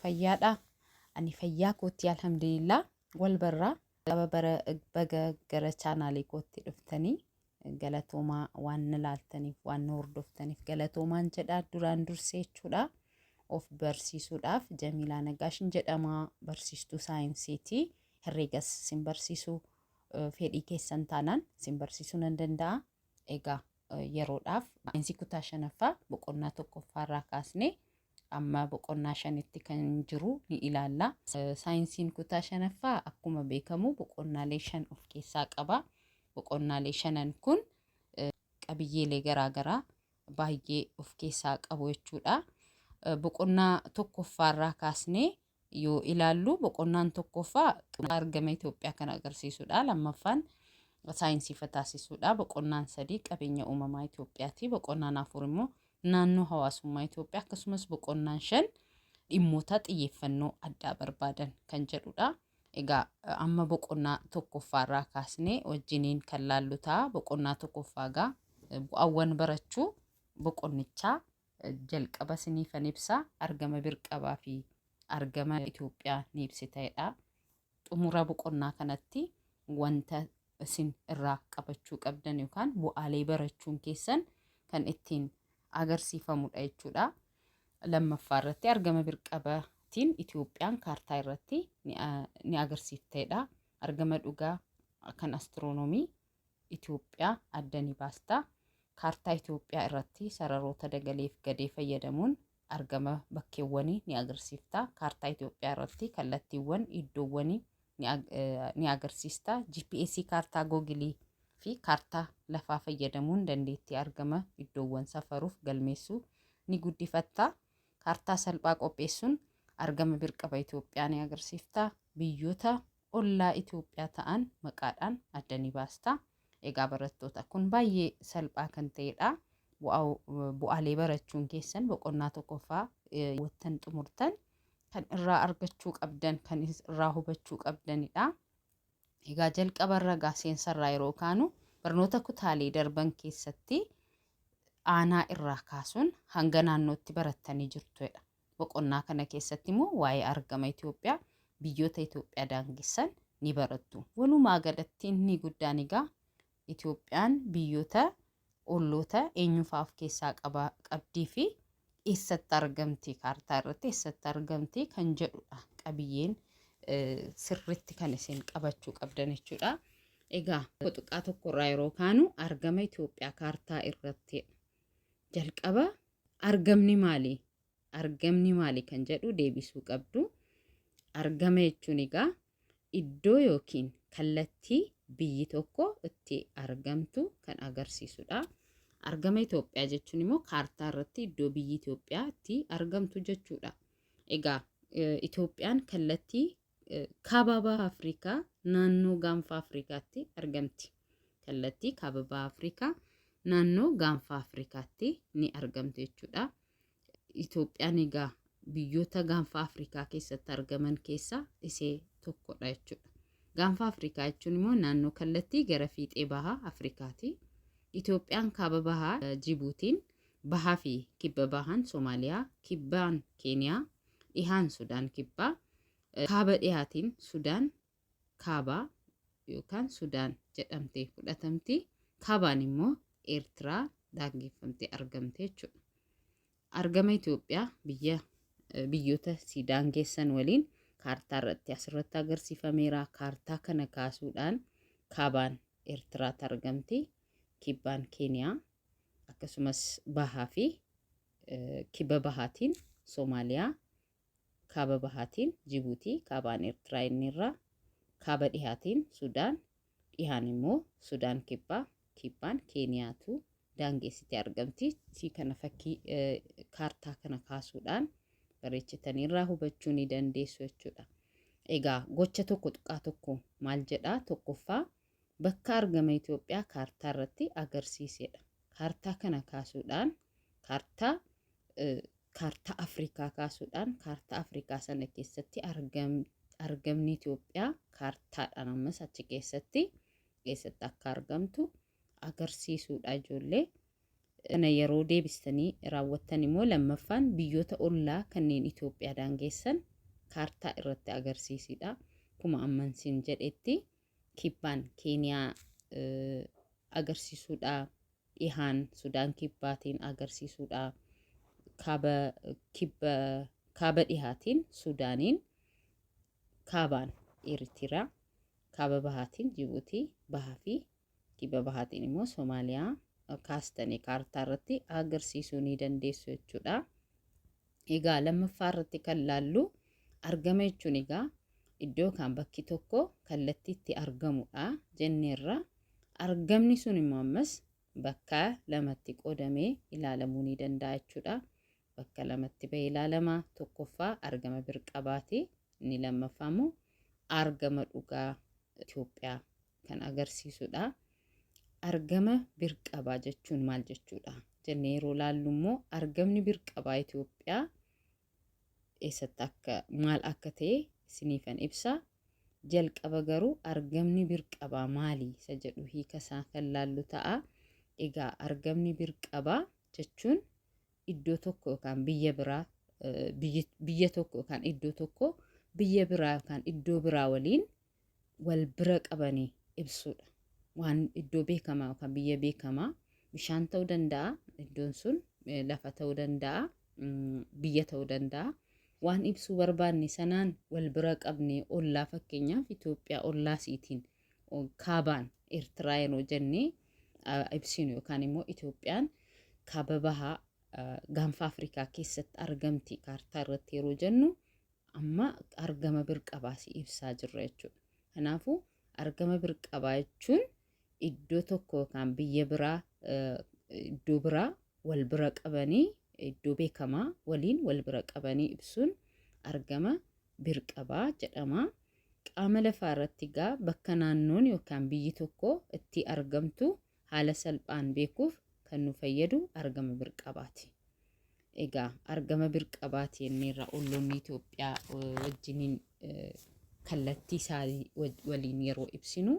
fayyaadha. Ani fayyaa kootti alhamdulillah wal barraa bara baga gara chaanaalii kootti dhuftanii galatoomaa waan laaltaniif waan hordoftaniif galatoomaan jedhaa duraan dursee jechuudha. Of barsiisuudhaaf Jamiilaa Nagaashin jedhama barsiistuu saayinsiitii herreegas sin barsiisuu fedhii keessan taanaan sin barsiisuu nan danda'a. Egaa yeroodhaaf saayinsii kutaa 5ffaa boqonnaa 1ffaarraa kaasnee amma boqonnaa 5tti kan jiru ni ilaalla. Saayinsiin kutaa 5ffaa akkuma beekamu boqonnaalee 5 of keessaa qaba. Boqonnaalee 5 kun qabiyyeelee garaagaraa baay'ee of keessaa qabu jechuudha. Boqonnaa 1ffaarraa kaasnee yoo ilaallu boqonnaan 1ffaa argama Itoophiyaa kan agarsiisudha. Lammaffaan saayinsii fataasisuudha. Boqonnaan 3 qabeenya uumamaa Itoophiyaati. Boqonnaan 4 immoo naannoo hawaasummaa Itoophiyaa akkasumas boqonnaan 5 dhimmoota xiyyeeffannoo addaa barbaadan kan jedhudha. Egaa amma boqonnaa 1ffaarraa kaasnee wajjiniin kan laallu ta'a. Boqonnaa 1ffaagaa bu'aawwan barachuu boqonnichaa jalqaba siniifan ibsa argama birqabaa fi argama Itoophiyaa ni ibsiteedha. Xumura boqonnaa kanatti wanta isin irraa qabachuu qabdan yookaan bu'aalee barachuun keessan kan ittiin agarsiifamudha jechuudha. Lammaffaa irratti argama birqabaatiin Itoophiyaan kaartaa irratti ni agarsiifteedha. Argama dhugaa kan astiroonoomii Itoophiyaa adda ni baasta. Kaartaa Itoophiyaa irratti sararoota dagaleef gadee fayyadamuun argama bakkeewwanii ni agarsiifta. Kaartaa Itoophiyaa irratti kallattiiwwan iddoowwanii ni agarsiista. GPS kaartaa Googilii fi kaartaa lafaa fayyadamuun dandeettii argama iddoowwan safaruuf galmeessuu ni guddifatta. Kaartaa salphaa qopheessuun argama birqaba Itoophiyaa ni agarsiifta. Biyyoota ollaa Itoophiyaa ta'an maqaadhaan adda ni baasta. Egaa barattoota kun baay'ee salphaa kan ta'edha. Bu'aalee barachuun keessan boqonnaa 1ffaa wattan xumurtan kan irraa argachuu qabdan kan irraa hubachuu qabdanidha. Egaa jalqabarra seensarraa yeroo kaanu barnoota kutaalee darban keessatti aanaa irraa kaasuun hanga naannootti barattanii jirtudha. Boqonnaa kana keessatti immoo waa'ee argama Itoophiyaa biyyoota Itoophiyaa daangessan ni barattu. Walumaa galatti inni guddaan egaa Itoophiyaan biyyoota olloota eenyufaa of keessaa qabdii fi eessatti argamti kaartaa irratti eessatti argamti kan jedhudha. Qabiyyeen sirriitti kan isin qabachuu qabdan jechuudha. Egaa boqonnaa tokkorraa yeroo kaanu argama Itoophiyaa kaartaa irratti jalqaba argamni maali? Argamni maali kan jedhu deebisuu qabdu. Argama jechuun egaa iddoo yookiin kallattii biyyi tokko itti argamtu kan agarsiisudha. Argama Itoophiyaa jechuun immoo kaartaa irratti iddoo biyyi Itoophiyaa itti argamtu jechuudha. Egaa Itoophiyaan kallattii kaaba baha Afrikaa naannoo gaanfa Afrikaatti argamti. Kallattii kaaba baha Afrikaa naannoo gaanfa Afrikaatti ni argamti jechuudha. Itoophiyaan egaa biyyoota gaanfa Afrikaa keessatti argaman keessaa isee tokkodha jechuudha. Gaanfa Afrikaa jechuun immoo naannoo kallattii gara fiixee bahaa Afrikaati. Itoophiyaan kaaba bahaa Jibuutiin, bahaa fi kibba bahaan Soomaaliyaa, kibbaan Keeniyaa, dhihaan Sudaan kibbaa, kaaba dhihaatiin Sudaan kaabaa yookaan Sudaan jedhamtee fudhatamti. Kaabaan immoo Eertiraa daangeffamtee argamte jechuudha. Argama Itoophiyaa biyyoota si daangessan waliin kaartaa irratti asirratti agarsiifameera. Kaartaa kana kaasuudhaan kaabaan Eertiraatti argamti, kibbaan Keeniyaa akkasumas bahaa fi kibba bahaatiin Soomaaliyaa, kaaba bahaatiin Jibuutii, kaabaan Eertiraa inni irraa, kaaba dhihaatiin Sudaan, dhihaan immoo Sudaan kibbaa, kibbaan Keeniyaatu daangessitee argamti. Si kana fakkii kaartaa kana kaasuudhaan bareechitanii irraa hubachuu ni dandeessu jechuudha. Egaa gocha tokko tuqaa tokko maal jedhaa? Tokkoffaa bakka argama Itoophiyaa kaartaa irratti agarsiisedha. Kaartaa kana kaasuudhaan kaartaa Afrikaa kaasuudhaan kaartaa Afrikaa sana keessatti argamni Itoophiyaa kaartaadhaan ammas achi keessatti akka argamtu agarsiisuudha ijoollee. Kana yeroo deebistanii raawwattan immoo lammaffaan biyyoota ollaa kanneen Itoophiyaa daangessan kaartaa irratti agarsiisidha. Kuma ammansiin jedhetti kibbaan Keeniyaa agarsiisudha. Dhihaan Sudaan kibbaatiin agarsiisudha. Kaaba dhihaatiin Sudaaniin, kaabaan Eeritiraa, kaaba bahaatiin Jibuutii, bahaa fi kibba bahaatiin immoo Soomaaliyaa kaastanii kaartaa irratti agarsiisuu ni dandeessu jechuudha. Egaa lammaffaa irratti kan laallu argama jechuun egaa iddoo kan bakki tokko kallattiitti argamudha jenneerra. Argamni sun immoo ammas bakka lamatti qoodamee ilaalamuu ni danda'a jechuudha. Bakka lamatti bahee ilaalama. Tokkoffaa argama birqabaati. Inni lammaffaa immoo argama dhugaa Itoophiyaa kan agarsiisudha. Argama birqabaa jechuun maal jechuudha jennee yeroo laallu immoo argamni birqabaa Itoophiyaa eessatti akka maal akka ta'e isiniifan ibsa. Jalqaba garuu argamni birqabaa maali isa jedhu hiika isaa kan laallu ta'a. Egaa argamni birqabaa jechuun iddoo tokko yookaan biyya biraa biyya tokko yookaan iddoo tokko biyya biraa yookaan iddoo biraa waliin wal bira qabanii ibsudha. Waan iddoo beekamaa yookaan biyya beekamaa bishaan ta'uu danda'a, iddoon sun lafa ta'uu danda'a, biyya ta'uu danda'a. Waan ibsuu barbaanne sanaan wal bira qabnee ollaa fakkeenyaaf Itoophiyaa ollaa siitiin kaabaan Eertiraa yeroo jennee ibsinu yookaan immoo Itoophiyaan kaaba bahaa gaanfa Afrikaa keessatti argamti kaartaa irratti yeroo jennu amma argama birqabaa si ibsaa jirra jechuudha. Kanaafuu argama birqabaa jechuun iddoo tokko yookaan biyya biraa iddoo biraa wal bira qabanii iddoo beekamaa waliin wal bira qabanii ibsuun argama birqabaa jedhama. Qaama lafaa irratti egaa bakka naannoon yookaan biyyi tokko itti argamtu haala salphaan beekuuf kan nu fayyadu argama birqabaati. Egaa argama birqabaati jenneerra olloonni Itoophiyaa wajjiniin kallattii isaanii waliin yeroo ibsinu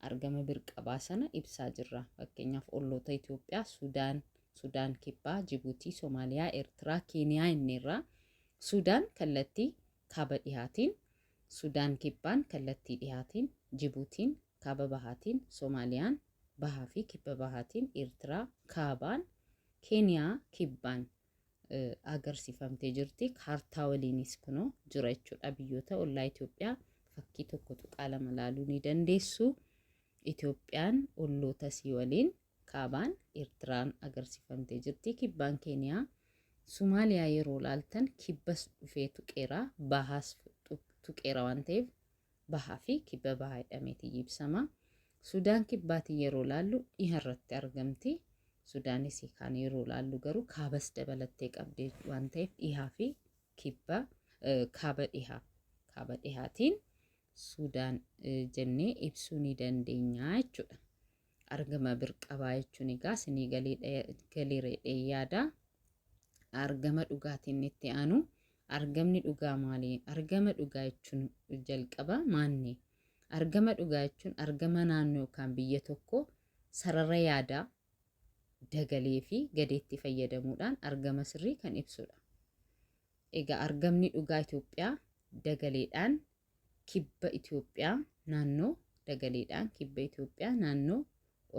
argama birqabaa sana ibsaa jirra. Fakkeenyaaf olloota Itoophiyaa Sudaan kibbaa, Jibuutii, Soomaaliyaa, Eertiraa, Keeniyaa jenneerra. Sudaan kallattii kaaba dhihaatiin, Sudaan kibbaan kallattii dhihaatiin, Jibuutiin kaaba bahaatiin, Soomaaliyaan bahaa fi kibba bahaatiin, Eertiraa kaabaan, Keeniyaa kibbaan agarsiifamtee jirti. Kaartaa waliinis kunoo jira jechuudha. Biyyoota ollaa Itoophiyaa fakkii tokko tuqaa lama laaluu ni dandeessu. Itoophiyaan olloota sii waliin kaabaan Eertiraan agarsiifamtee jirti. Kibbaan Keeniyaa, Somaaliyaa yeroo laaltan kibbas dhufee tuqeeraa, bahaas tuqeera waan ta'eef bahaa fi kibba bahaa jedhameeti ibsama. Sudaan kibbaatiin yeroo laallu dhiha irratti argamti. Sudaanis kan yeroo laallu garuu kaabas dabalattee qabdee waan ta'eef dhihaa fi kibba kaaba dhihaatiin Sudaan jennee ibsuu ni dandeenya jechuudha. Argama birqabaa jechuun egaa sinii galeereedhee yaada. Argama dhugaatiin itti aanu argamni dhugaa maali? Argama dhugaa jechuun jalqaba maanni? Argama dhugaa jechuun argama naannoo yookaan biyya tokko sarara yaadaa dagalee fi gadeetti fayyadamuudhaan argama sirrii kan ibsudha. Egaa argamni dhugaa Itoophiyaa dagaleedhaan kibba Itoophiyaa naannoo dagaleedhaan kibba Itoophiyaa naannoo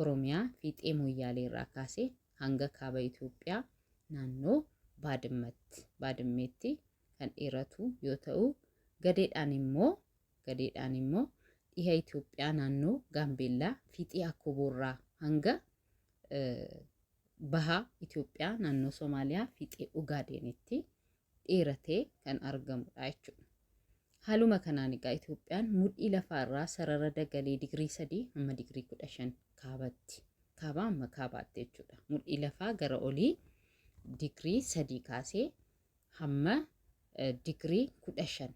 Oromiyaa fiixee Moyyaalee irraa kaasee hanga kaaba Itoophiyaa naannoo Baadimmeetti kan dheeratu yoo ta'u, gadeedhaan immoo dhiha Itoophiyaa naannoo Gaambeellaa fiixee Akkoboorraa hanga bahaa Itoophiyaa naannoo Soomaaliyaa fiixee Ogaadeenitti dheeratee kan argamudha jechuudha. Haaluma kanaan egaa Itoophiyaan mudhii lafaarraa sarara dagalee digirii 3 hamma digirii 15 kaabatti. Kaabaa hamma kaabaatti jechuudha. Mudhii lafaa gara olii digirii 3 kaasee hamma digirii 15.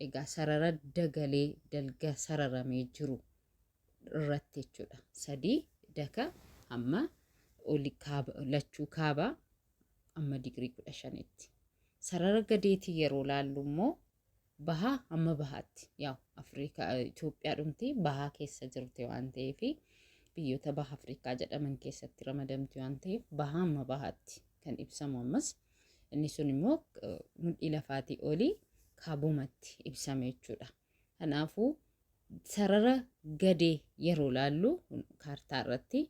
Egaa sarara dagalee dalga sararamee jiru irratti jechuudha. 3 daka hamma oli kaaba lachuu kaabaa amma digirii 15tti. Sarara gadeetii yeroo laallu immoo bahaa amma bahaatti. Yaa Afrikaa Itoophiyaa dhumti bahaa keessa jirti waan ta'eef biyyoota baha Afrikaa jedhaman keessatti ramadamti waan ta'eef bahaa amma bahaatti kan ibsamu ammas inni sun immoo mudhii lafaatii olii kaabumatti ibsame jechuudha. Kanaafuu sarara gadee yeroo laallu kaartaa irratti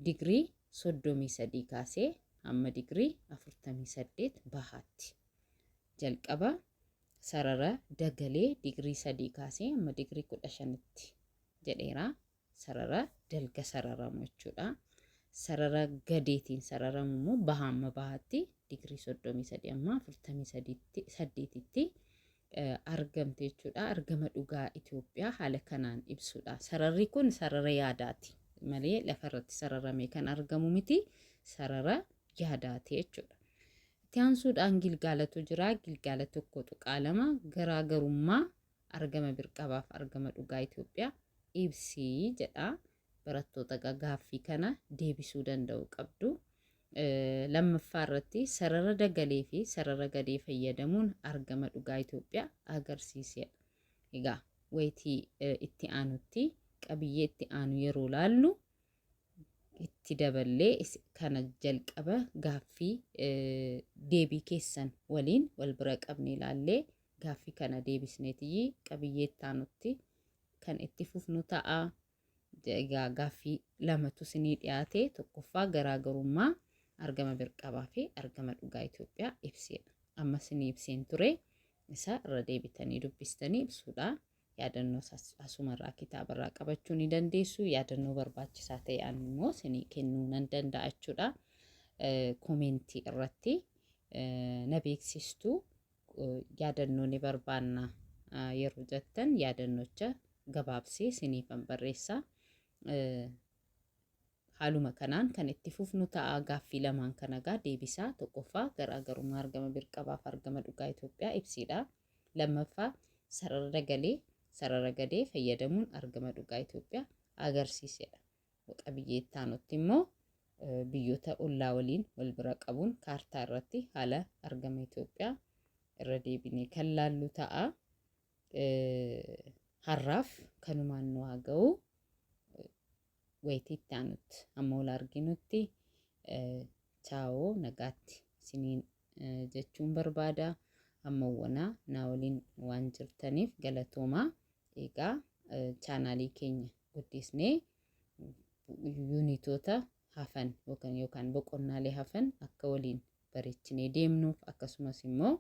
digirii 33 kaasee amma digirii 48 bahaatti. Jalqaba sarara dagalee digirii 3 kaasee amma digirii 15tti jedheera. Sarara dalga sararamu jechuudha. Sarara gadeetiin sararamu immoo bahamma bahaatti digirii 33 amma 48tti argamte jechuudha. Argama dhugaa Itoophiyaa haala kanaan ibsuudha. Sararri kun sarara yaadaati malee lafarratti sararamee kan argamu miti, sarara yaadaati jechuudha. Itti aansuudhaan Gilgaalatu jira. Gilgaala tokko tuqaa lama garaagarummaa argama birqabaaf argama dhugaa Itoophiyaa ibsii jedha. Barattoota gaaffii kana deebisuu danda'u qabdu. Lammaffaa irratti sarara dagalee fi sarara gadee fayyadamuun argama dhugaa Itoophiyaa agarsiisedha. Egaa wayitii itti aanutti qabiyyee itti aanu yeroo laallu itti daballee kana jalqaba gaaffii deebii keessan waliin wal bira qabnee ilaallee gaaffii kana deebisneetii qabiyyee itti aanutti kan itti fufnu ta'a. Gaaffii lamatu isinii dhiyaate. Tokkoffaa garaagarummaa argama birqabaa fi argama dhugaa Itoophiyaa ibseedha. Amma isinii ibseen ture isa irra deebitanii dubbistanii ibsuudha. Yaadannoo asumarraa kitaabarraa qabachuu ni dandeessu. Yaadannoo barbaachisaa ta'e immoo isinii kennuu nan danda'a jechuudha. Koomentii irratti na beeksistuu yaadannoo ni barbaanna yeroo jettan yaadannocha gabaabsee isiniifan barreessa. Haaluma kanaan kan itti fufnu ta'a. Gaaffii lamaan kana deebisaa. Tokkoffaa garaagarummaa argama birqabaaf argama dhugaa Itoophiyaa ibsiidha. Lammaffaa sarara dagalee sarara gadee fayyadamuun argama dhugaa Itoophiyaa agarsiisedha. Qabiyyee itti aanutti immoo biyyoota ollaa waliin wal bira qabuun kaartaa irratti haala argama Itoophiyaa irra deebinee kan laallu ta'a. Har'aaf kanumaan nu haa ga'u. Wayitii itti aanutti amma wal arginutti chaawoo nagaatti isiniin jechuun barbaada. Ammawwanaa naa waliin waan jirtaniif galatoomaa. Egaa chaanaalii keenya guddisnee yuunitoota hafan yookaan boqonnaalee hafan akka waliin bareechinee deemnuuf akkasumas immoo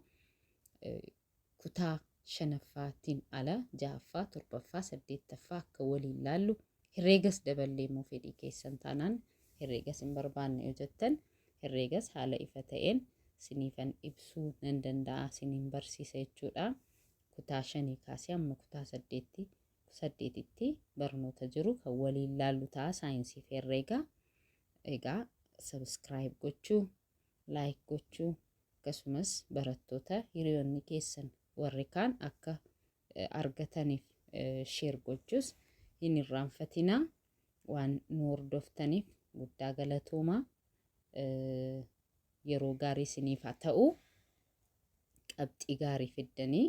kutaa 5ffaatiin ala 6ffaa 7ffaa 8ffaa akka waliin laallu herreegas daballee immoo fedhii keessan taanaan herreegas hin barbaanne yoo jettan herreegas haala ifa ta'een isiniifan ibsuu nan danda'a, isiniin barsiisa jechuudha. Kutaa 5 kaasee amma kutaa 8tti barnoota jiru kan waliin laallu ta'a saayinsii fi herreegaa. Egaa subscribe gochuu, like gochuu akkasumas barattoota hiriyoonni keessan warri kaan akka argataniif share gochuus hin irraanfatinaa. Waan nu hordoftaniif guddaa galatoomaa. Yeroo gaarii isiniif haa ta'u. Qabxii gaarii fiddanii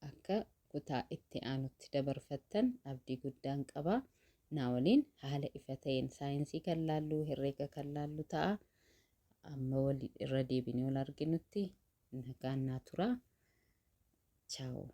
akka kutaa itti aanutti dabarfattan abdii guddaan qaba. Naa waliin haala ifa ta'een saayinsii kan laallu herreega kan laallu ta'a. Amma wal irra deebinee wal arginutti nagaan naa turaa. Ciao.